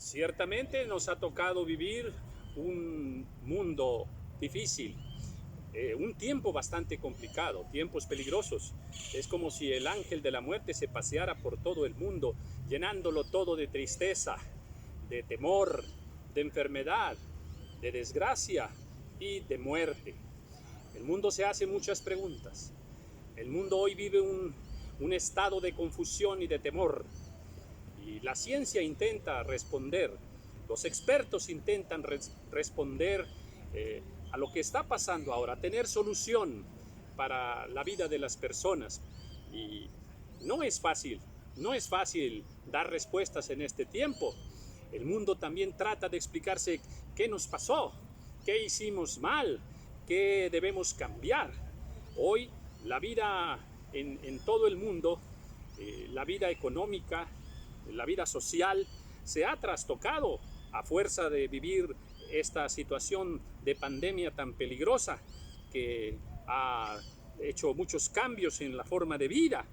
Ciertamente nos ha tocado vivir un mundo difícil, un tiempo bastante complicado, tiempos peligrosos. Es como si el ángel de la muerte se paseara por todo el mundo, llenándolo todo de tristeza, de temor, de enfermedad, de desgracia y de muerte. El mundo se hace muchas preguntas. El mundo hoy vive un estado de confusión y de temor. Y la ciencia intenta responder, los expertos intentan responder a lo que está pasando ahora, tener solución para la vida de las personas. Y no es fácil dar respuestas en este tiempo. El mundo también trata de explicarse qué nos pasó, qué hicimos mal, qué debemos cambiar. Hoy la vida en todo el mundo, la vida económica, la vida social se ha trastocado a fuerza de vivir esta situación de pandemia tan peligrosa que ha hecho muchos cambios en la forma de vida.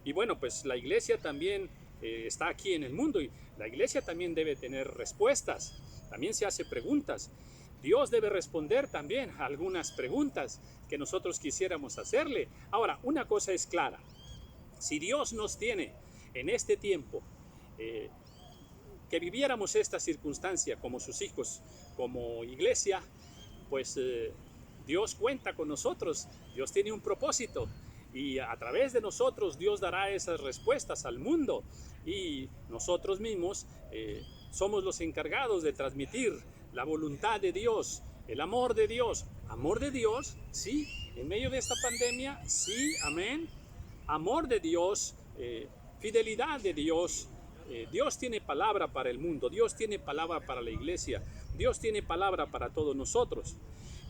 Y bueno, pues la iglesia también está aquí en el mundo y la iglesia también debe tener respuestas, también se hace preguntas. Dios debe responder también a algunas preguntas que nosotros quisiéramos hacerle. Ahora, una cosa es clara, si Dios nos tiene en este tiempo, que viviéramos esta circunstancia como sus hijos, como iglesia, pues Dios cuenta con nosotros, Dios tiene un propósito y a través de nosotros Dios dará esas respuestas al mundo y nosotros mismos somos los encargados de transmitir la voluntad de Dios, el amor de Dios. Amor de Dios, sí, en medio de esta pandemia, sí, amén. Amor de Dios, fidelidad de Dios. Dios tiene palabra para el mundo, Dios tiene palabra para la iglesia, Dios tiene palabra para todos nosotros.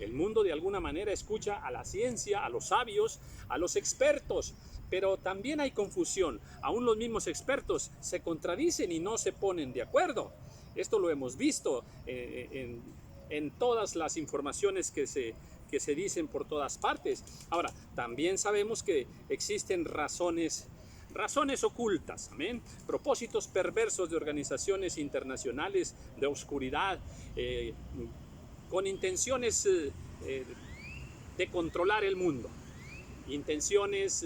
El mundo de alguna manera escucha a la ciencia, a los sabios, a los expertos, pero también hay confusión. Aún los mismos expertos se contradicen y no se ponen de acuerdo. Esto lo hemos visto en todas las informaciones que se dicen por todas partes. Ahora, también sabemos que existen razones ocultas, amén, propósitos perversos de organizaciones internacionales de oscuridad, con intenciones de controlar el mundo, intenciones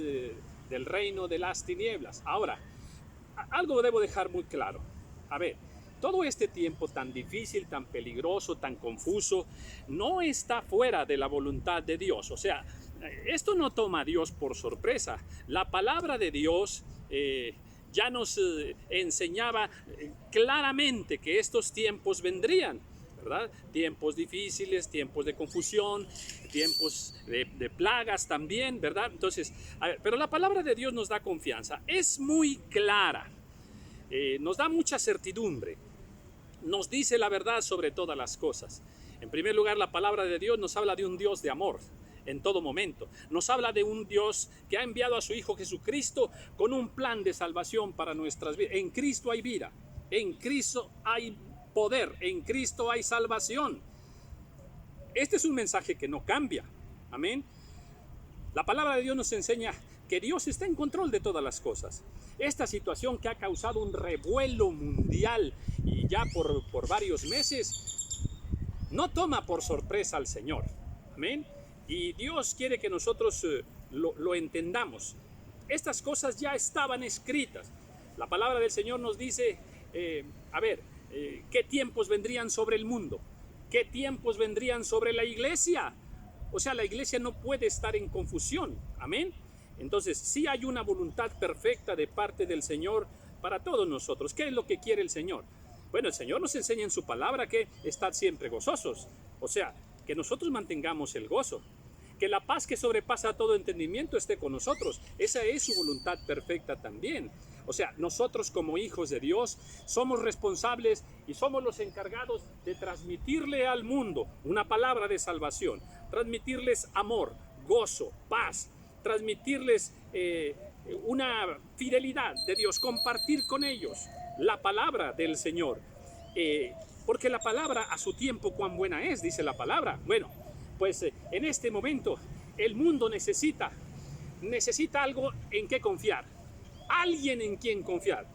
del reino de las tinieblas. Ahora, algo debo dejar muy claro. A ver, todo este tiempo tan difícil, tan peligroso, tan confuso, no está fuera de la voluntad de Dios. O sea, esto no toma a Dios por sorpresa. La palabra de Dios ya nos enseñaba claramente que estos tiempos vendrían, ¿verdad? Tiempos difíciles, tiempos de confusión, tiempos de plagas también, ¿verdad? Entonces, pero la palabra de Dios nos da confianza. Es muy clara, nos da mucha certidumbre. Nos dice la verdad sobre todas las cosas. En primer lugar, la palabra de Dios nos habla de un Dios de amor en todo momento. Nos habla de un Dios que ha enviado a su Hijo Jesucristo con un plan de salvación para nuestras vidas. En Cristo hay vida, en Cristo hay poder, en Cristo hay salvación. Este es un mensaje que no cambia. Amén. La palabra de Dios nos enseña que Dios está en control de todas las cosas. Esta situación que ha causado un revuelo mundial y ya por varios meses, no toma por sorpresa al Señor. Amén. Y Dios quiere que nosotros lo entendamos. Estas cosas ya estaban escritas. La palabra del Señor nos dice, ¿qué tiempos vendrían sobre el mundo? ¿Qué tiempos vendrían sobre la iglesia? O sea, la iglesia no puede estar en confusión. Amén. Entonces, sí hay una voluntad perfecta de parte del Señor para todos nosotros. ¿Qué es lo que quiere el Señor? Bueno, el Señor nos enseña en su palabra que estad siempre gozosos. O sea, que nosotros mantengamos el gozo. Que la paz que sobrepasa todo entendimiento esté con nosotros. Esa es su voluntad perfecta también. O sea, nosotros como hijos de Dios somos responsables y somos los encargados de transmitirle al mundo una palabra de salvación, transmitirles amor, gozo, paz, transmitirles una fidelidad de Dios, compartir con ellos la palabra del Señor. Porque la palabra a su tiempo cuán buena es, dice la palabra. Bueno, pues en este momento el mundo necesita algo en qué confiar, alguien en quien confiar.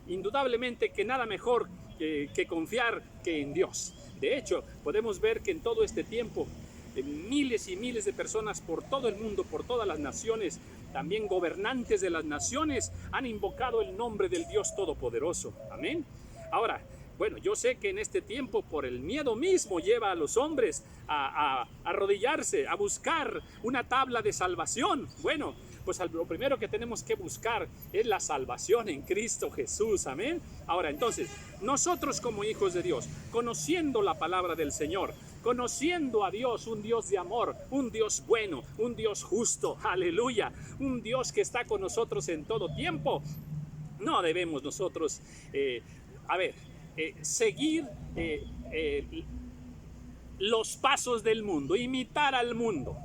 Indudablemente que nada mejor que confiar que en Dios. De hecho, podemos ver que en todo este tiempo, miles y miles de personas por todo el mundo, por todas las naciones, también gobernantes de las naciones, han invocado el nombre del Dios Todopoderoso. Amén. Ahora, bueno, yo sé que en este tiempo, por el miedo mismo, lleva a los hombres a arrodillarse, a buscar una tabla de salvación. Bueno, pues lo primero que tenemos que buscar es la salvación en Cristo Jesús. Amén. Ahora, entonces, nosotros como hijos de Dios, conociendo la palabra del Señor, conociendo a Dios, un Dios de amor, un Dios bueno, un Dios justo, aleluya, un Dios que está con nosotros en todo tiempo, no debemos nosotros, seguir los pasos del mundo, imitar al mundo.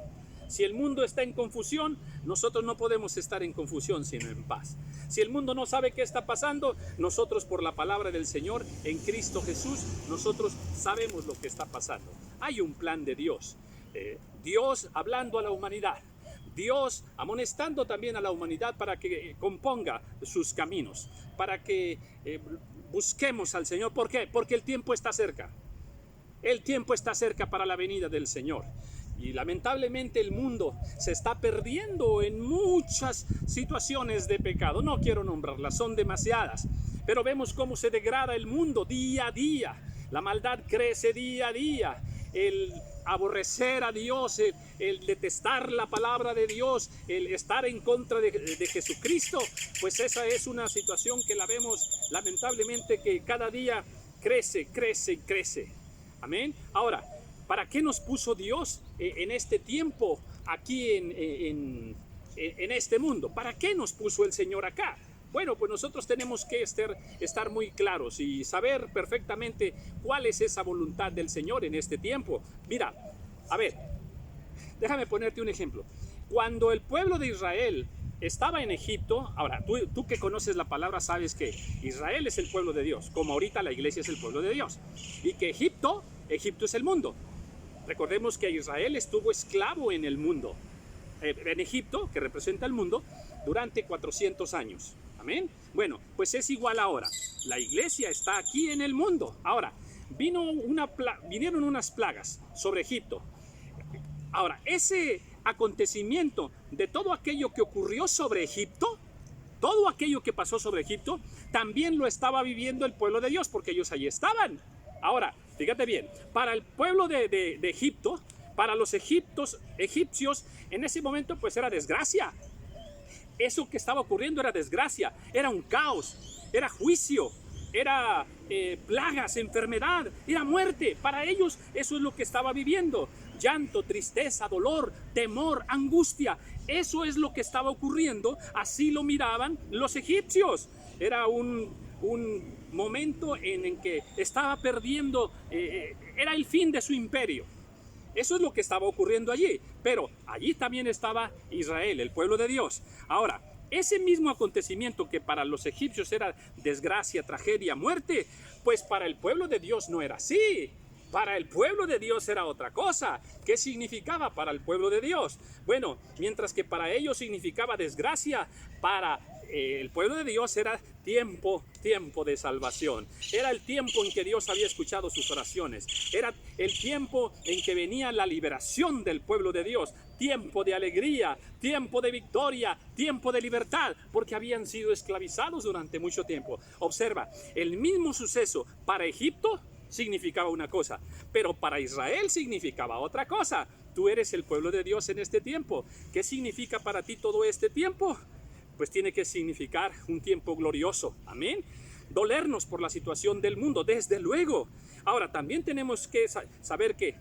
Si el mundo está en confusión, nosotros no podemos estar en confusión, sino en paz. Si el mundo no sabe qué está pasando, nosotros por la palabra del Señor en Cristo Jesús, nosotros sabemos lo que está pasando. Hay un plan de Dios. Dios hablando a la humanidad. Dios amonestando también a la humanidad para que componga sus caminos, para que busquemos al Señor. ¿Por qué? Porque el tiempo está cerca. El tiempo está cerca para la venida del Señor. Y lamentablemente el mundo se está perdiendo en muchas situaciones de pecado. No quiero nombrarlas, son demasiadas. Pero vemos cómo se degrada el mundo día a día. La maldad crece día a día. El aborrecer a Dios, el detestar la palabra de Dios, el estar en contra de Jesucristo, pues esa es una situación que la vemos lamentablemente que cada día crece, crece y crece. Amén. Ahora, ¿para qué nos puso Dios en este tiempo aquí en este mundo? ¿Para qué nos puso el Señor acá? Bueno, pues nosotros tenemos que estar muy claros y saber perfectamente cuál es esa voluntad del Señor en este tiempo. Mira, a ver, déjame ponerte un ejemplo. Cuando el pueblo de Israel estaba en Egipto, ahora, tú que conoces la palabra sabes que Israel es el pueblo de Dios, como ahorita la iglesia es el pueblo de Dios, y que Egipto es el mundo. Recordemos que Israel estuvo esclavo en el mundo, en Egipto, que representa el mundo, durante 400 años. Amén. Bueno, pues es igual ahora. La iglesia está aquí en el mundo. Ahora, vinieron unas plagas sobre Egipto. Ahora, ese acontecimiento de todo aquello que ocurrió sobre Egipto, todo aquello que pasó sobre Egipto, también lo estaba viviendo el pueblo de Dios, porque ellos allí estaban. Ahora, fíjate bien, para el pueblo de Egipto, para los egipcios, en ese momento pues era desgracia. Eso que estaba ocurriendo era desgracia, era un caos, era juicio, era plagas, enfermedad, era muerte. Para ellos eso es lo que estaba viviendo. Llanto, tristeza, dolor, temor, angustia. Eso es lo que estaba ocurriendo. Así lo miraban los egipcios. Era un momento en que estaba perdiendo, era el fin de su imperio. Eso es lo que estaba ocurriendo allí. Pero allí también estaba Israel, el pueblo de Dios. Ahora, ese mismo acontecimiento que para los egipcios era desgracia, tragedia, muerte, pues para el pueblo de Dios no era así. Para el pueblo de Dios era otra cosa. ¿Qué significaba para el pueblo de Dios? Bueno, mientras que para ellos significaba desgracia, para el pueblo de Dios era tiempo de salvación. Era el tiempo en que Dios había escuchado sus oraciones. Era el tiempo en que venía la liberación del pueblo de Dios. Tiempo de alegría, tiempo de victoria, tiempo de libertad, porque habían sido esclavizados durante mucho tiempo. Observa, el mismo suceso para Egipto significaba una cosa, pero para Israel significaba otra cosa. Tú eres el pueblo de Dios en este tiempo. ¿Qué significa para ti todo este tiempo? Pues tiene que significar un tiempo glorioso. Amén. Dolernos por la situación del mundo, desde luego. Ahora, también tenemos que saber que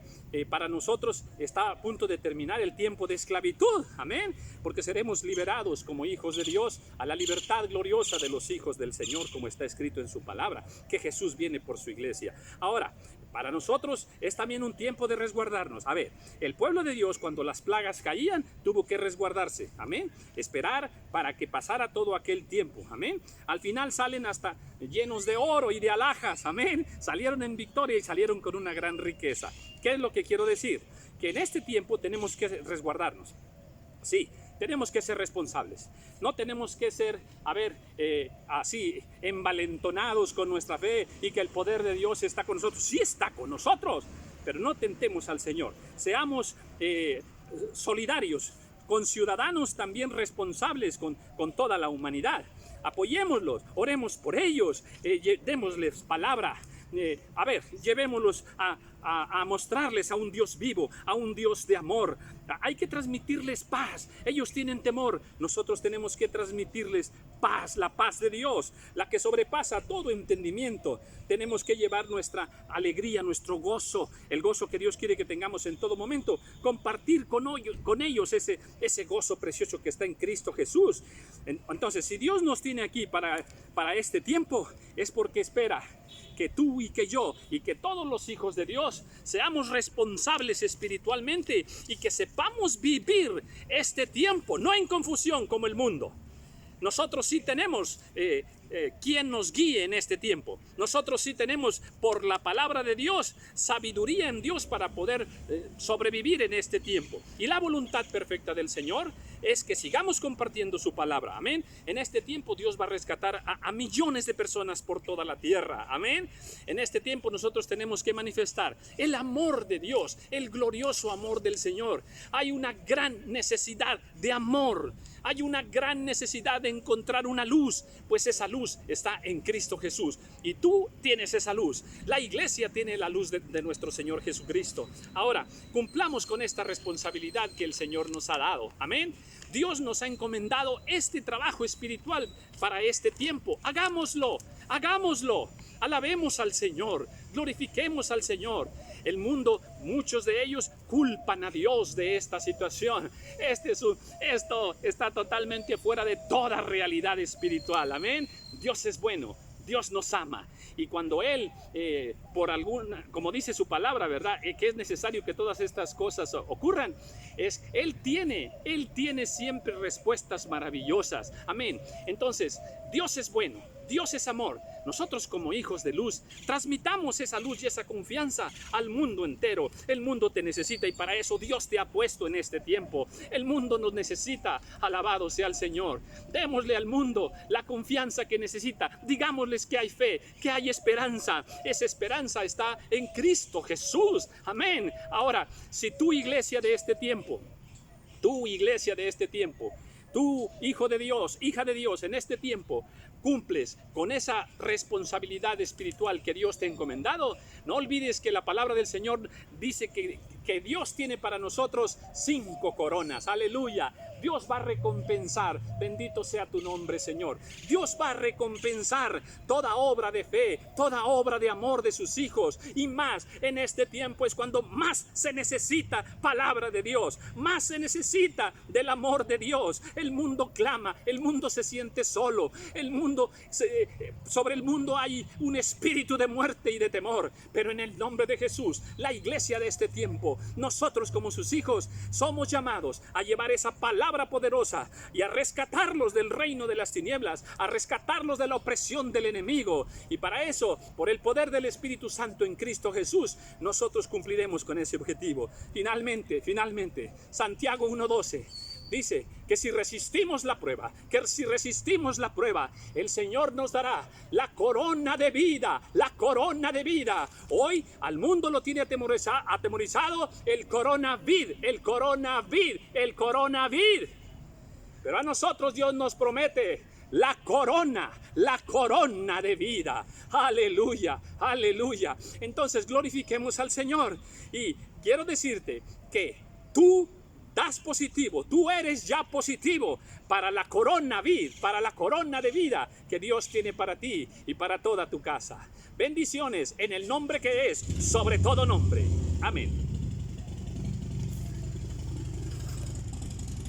para nosotros está a punto de terminar el tiempo de esclavitud. Amén. Porque seremos liberados como hijos de Dios a la libertad gloriosa de los hijos del Señor, como está escrito en su palabra, que Jesús viene por su iglesia. Ahora, para nosotros es también un tiempo de resguardarnos. A ver, el pueblo de Dios cuando las plagas caían tuvo que resguardarse. Amén. Esperar para que pasara todo aquel tiempo. Amén. Al final salen hasta llenos de oro y de alhajas. Amén. Salieron en victoria y salieron con una gran riqueza. ¿Qué es lo que quiero decir? Que en este tiempo tenemos que resguardarnos. Sí, tenemos que ser responsables. No tenemos que ser, así, envalentonados con nuestra fe y que el poder de Dios está con nosotros. Sí está con nosotros, pero no tentemos al Señor. Seamos solidarios, con ciudadanos también responsables con toda la humanidad. Apoyémoslos, oremos por ellos, démosles palabra. Llevémoslos a mostrarles a un Dios vivo, a un Dios de amor. Hay que transmitirles paz. Ellos tienen temor, nosotros tenemos que transmitirles paz, la paz de Dios, la que sobrepasa todo entendimiento. Tenemos que llevar nuestra alegría, nuestro gozo, el gozo que Dios quiere que tengamos en todo momento, compartir con ellos ese gozo precioso que está en Cristo Jesús. Entonces, si Dios nos tiene aquí para este tiempo, es porque espera que tú y que yo y que todos los hijos de Dios seamos responsables espiritualmente y que sepamos vivir este tiempo, no en confusión como el mundo. Nosotros sí tenemos quien nos guíe en este tiempo. Nosotros sí tenemos, por la palabra de Dios, sabiduría en Dios para poder sobrevivir en este tiempo. Y la voluntad perfecta del Señor es que sigamos compartiendo su palabra. Amén. En este tiempo Dios va a rescatar a millones de personas por toda la tierra. Amén. En este tiempo nosotros tenemos que manifestar el amor de Dios, el glorioso amor del Señor. Hay una gran necesidad de amor. Hay una gran necesidad de encontrar una luz, pues esa luz está en Cristo Jesús. Y tú tienes esa luz. La iglesia tiene la luz de nuestro Señor Jesucristo. Ahora, cumplamos con esta responsabilidad que el Señor nos ha dado. Amén. Dios nos ha encomendado este trabajo espiritual para este tiempo. Hagámoslo, hagámoslo. Alabemos al Señor, glorifiquemos al Señor. El mundo, muchos de ellos culpan a Dios de esta situación. Esto está totalmente fuera de toda realidad espiritual. Amén. Dios es bueno. Dios nos ama, y cuando Él, como dice su palabra, ¿verdad? Que es necesario que todas estas cosas ocurran, Él tiene siempre respuestas maravillosas. Amén. Entonces, Dios es bueno, Dios es amor. Nosotros como hijos de luz, transmitamos esa luz y esa confianza al mundo entero. El mundo te necesita y para eso Dios te ha puesto en este tiempo. El mundo nos necesita. Alabado sea el Señor. Démosle al mundo la confianza que necesita. Digámosles que hay fe, que hay esperanza. Esa esperanza está en Cristo Jesús. Amén. Ahora, si tu iglesia de este tiempo, tú hijo de Dios, hija de Dios, en este tiempo cumples con esa responsabilidad espiritual que Dios te ha encomendado, no olvides que la palabra del Señor dice que Dios tiene para nosotros 5 coronas. Aleluya. Dios va a recompensar, bendito sea tu nombre, Señor. Dios va a recompensar toda obra de fe, toda obra de amor de sus hijos. Y más en este tiempo es cuando más se necesita palabra de Dios, más se necesita del amor de Dios. El mundo clama, el mundo se siente solo, sobre el mundo hay un espíritu de muerte y de temor. Pero en el nombre de Jesús, la iglesia de este tiempo, nosotros como sus hijos, somos llamados a llevar esa palabra poderosa y a rescatarlos del reino de las tinieblas, a rescatarlos de la opresión del enemigo. Y para eso, por el poder del Espíritu Santo en Cristo Jesús, nosotros cumpliremos con ese objetivo. Finalmente, Santiago 1:12 dice que si resistimos la prueba, el Señor nos dará la corona de vida, Hoy al mundo lo tiene atemorizado el coronavirus. Pero a nosotros Dios nos promete la corona de vida. Aleluya, aleluya. Entonces glorifiquemos al Señor. Y quiero decirte que tú das positivo, tú eres ya positivo para la corona de vida que Dios tiene para ti y para toda tu casa. Bendiciones en el nombre que es sobre todo nombre. Amén.